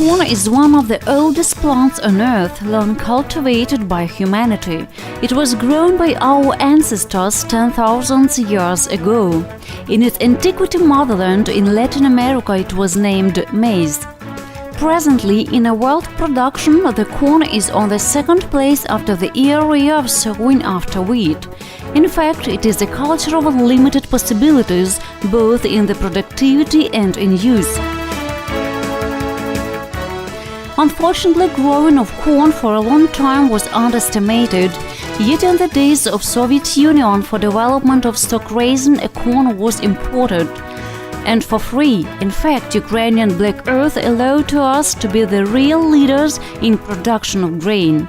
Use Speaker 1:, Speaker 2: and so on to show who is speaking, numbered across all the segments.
Speaker 1: Corn is one of the oldest plants on Earth long cultivated by humanity. It was grown by our ancestors 10,000 years ago. In its antiquity motherland in Latin America it was named MAIS. Presently, in a world production, the corn is on the second place after the area of sowing after wheat. In fact, it is a culture of unlimited possibilities, both in the productivity and in use. Unfortunately, growing of corn for a long time was underestimated. Yet in the days of Soviet Union, for development of stock raising, a corn was imported. And for free. In fact, Ukrainian Black Earth allowed to us to be the real leaders in production of grain.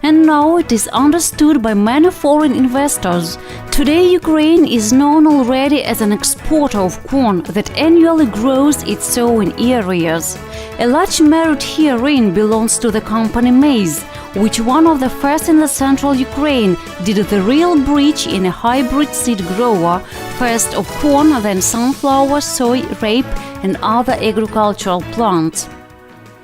Speaker 1: And now it is understood by many foreign investors. Today Ukraine is known already as an exporter of corn that annually grows its sowing areas. A large merit herein belongs to the company MAIS, which one of the first in the central Ukraine did the real breach in a hybrid seed grower, first of corn, then sunflower, soy, rape and other agricultural plants.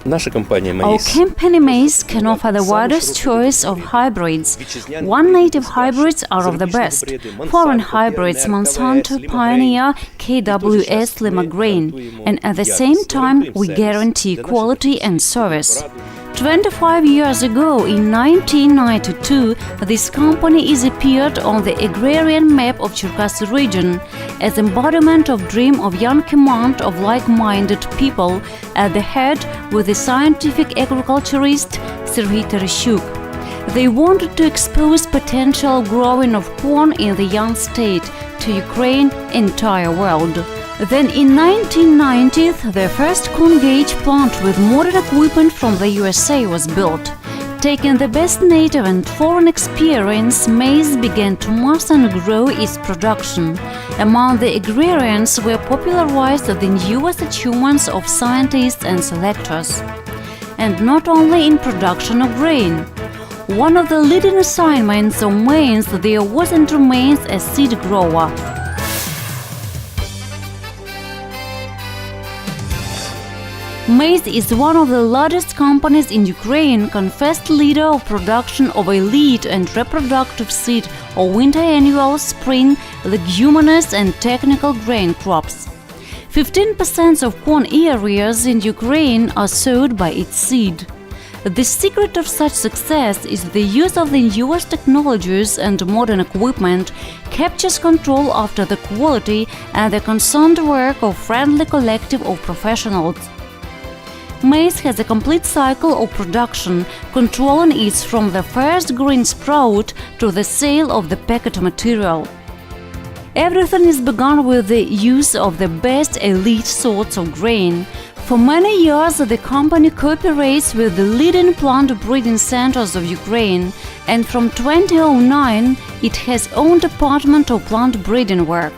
Speaker 1: Our company MAIS can offer the widest choice of hybrids. One native hybrids are of the best. Foreign hybrids Monsanto, Pioneer, KWS, Lima Grain. And at the same time we guarantee quality and service. 25 years ago, in 1992, this company appeared on the agrarian map of Cherkasy region as embodiment of dream of young command of like-minded people, at the head with the scientific agriculturist Serhiy Tereshchuk. They wanted to expose potential growing of corn in the young state to Ukraine, entire world. Then in 1990, the first corn gauge plant with modern equipment from the USA was built. Taking the best native and foreign experience, MAIS began to mass and grow its production. Among the agrarians were popularized the newest achievements of scientists and selectors. And not only in production of grain. One of the leading assignments of MAIS there was and remains a seed grower. MAIS is one of the largest companies in Ukraine, confessed leader of production of elite and reproductive seed of winter annual, spring, leguminous and technical grain crops. 15% of corn areas in Ukraine are sowed by its seed. The secret of such success is the use of the newest technologies and modern equipment, captures control after the quality and the concerned work of friendly collective of professionals. MAIS has a complete cycle of production, controlling it from the first green sprout to the sale of the packet material. Everything is begun with the use of the best elite sorts of grain. For many years, the company cooperates with the leading plant breeding centers of Ukraine, and from 2009 it has own department of plant breeding work.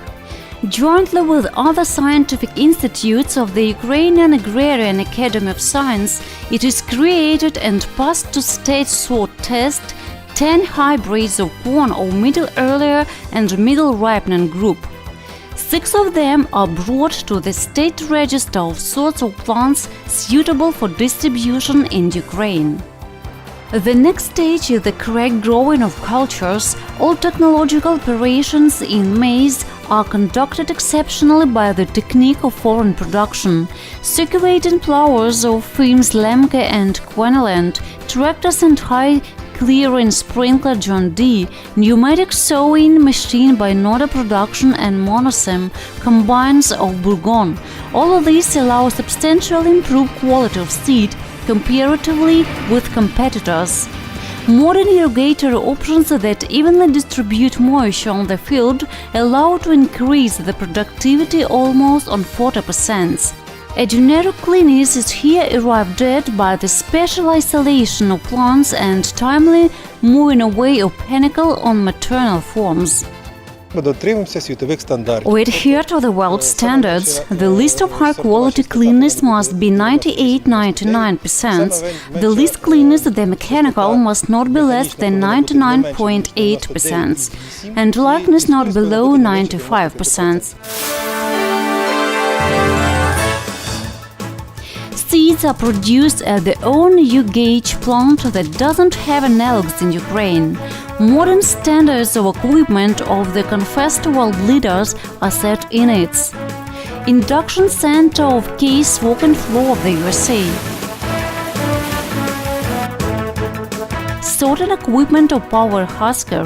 Speaker 1: Jointly with other scientific institutes of the Ukrainian Agrarian Academy of Science, it is created and passed to state sort test 10 hybrids of corn of middle earlier and middle ripening group. 6 of them are brought to the state register of sorts of plants suitable for distribution in Ukraine. The next stage is the correct growing of cultures. All technological operations in MAIS are conducted exceptionally by the technique of foreign production. Circulating ploughs of firms Lemke and Queneland, tractors and high-clearing sprinkler John D, pneumatic sowing machine by Noda Production and Monosem, combines of Bourgogne. All of this allows substantially improved quality of seed comparatively with competitors. Modern irrigatory options that evenly distribute moisture on the field allow to increase the productivity almost on 40%. A generic cleanliness is here arrived at by the special isolation of plants and timely moving away of panicle on maternal forms. We adhere to the world standards. The list of high-quality cleanness must be 98–99%. The least cleanness, the mechanical, must not be less than 99.8%, and likeness not below 95%. seeds are produced at their own U-gauge plant that doesn't have analogs in Ukraine. Modern standards of equipment of the confessed world leaders are set in its induction center of case walk-in floor of the USA. Sorting equipment of power husker.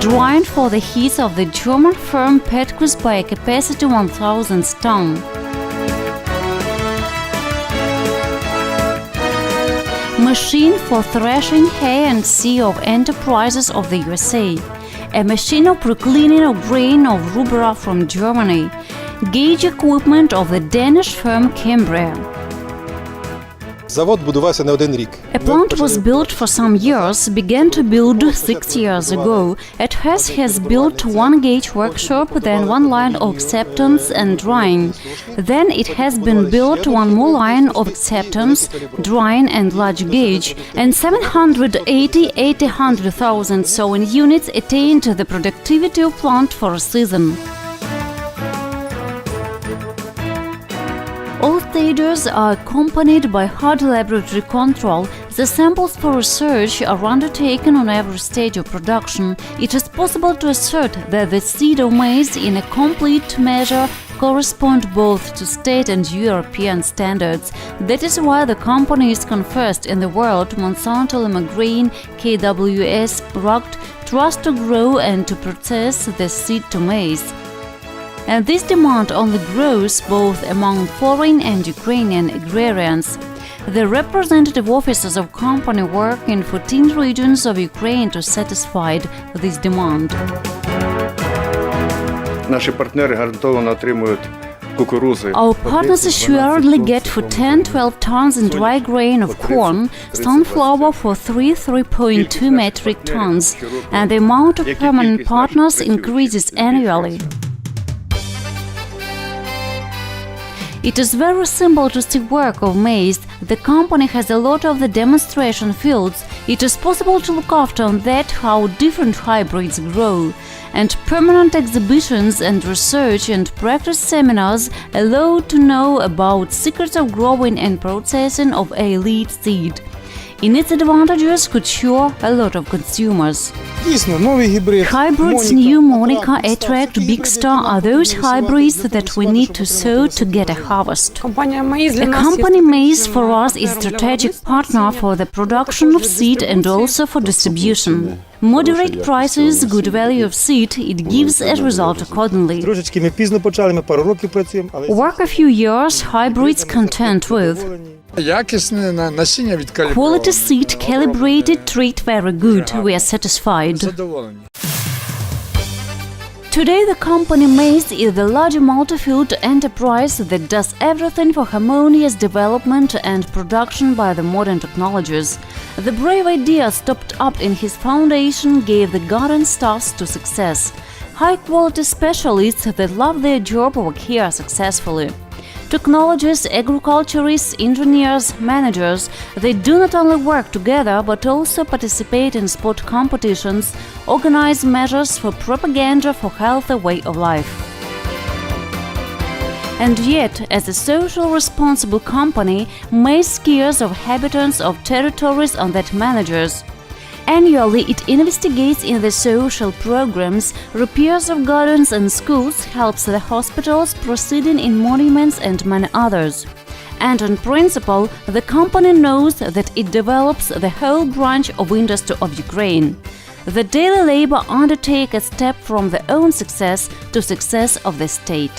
Speaker 1: Drying for the heat of the German firm Petrus by a capacity 1000 ton. Machine for threshing hay and sea of Enterprises of the USA. A machine of pre-cleaning of grain of rubra from Germany. Gauge equipment of the Danish firm Cambria. A plant was built for some years, began to build 6 years ago. At first has built one gauge workshop, then one line of acceptance and drying. Then it has been built one more line of acceptance, drying and large gauge, and 780,000 sewing units attained the productivity of plant for a season. All stages are accompanied by hard laboratory control. The samples for research are undertaken on every stage of production. It is possible to assert that the seed of maize in a complete measure correspond both to state and European standards. That is why the company is confessed in the world Monsanto Grain KWS rugged trust to grow and to process the seed to maize. And this demand only grows both among foreign and Ukrainian agrarians. The representative officers of company work in 14 regions of Ukraine to satisfy this demand. Our partners assuredly get for 10-12 tons in dry grain of corn, sunflower for 3.2 metric tons, and the amount of permanent partners increases annually. It is very simple to see work of maize. The company has a lot of the demonstration fields. It is possible to look after on that how different hybrids grow. And permanent exhibitions and research and practice seminars allow to know about secrets of growing and processing of elite seed. In its advantages could show a lot of consumers. Hybrids new Monica attract big star are those hybrids that we need to sow to get a harvest. The company MAIS for us is strategic partner for the production of seed and also for distribution. Moderate prices, good value of seed, it gives a result accordingly. Work a few years, hybrids content with. Quality seed, calibrated, trait very good, we are satisfied. Today the company MAIS is the large multi-field enterprise that does everything for harmonious development and production by the modern technologies. The brave idea stopped up in his foundation gave the garden staffs to success. High-quality specialists that love their job work here successfully. Technologists, agriculturists, engineers, managers, they do not only work together but also participate in sport competitions, organize measures for propaganda for healthy way of life. And yet, as a social responsible company, MAIS cares of habitants of territories on that managers. Annually, it investigates in the social programs, repairs of gardens and schools, helps the hospitals, proceeding in monuments and many others. And on principle, the company knows that it develops the whole branch of industry of Ukraine. The daily labor undertake a step from their own success to success of the state.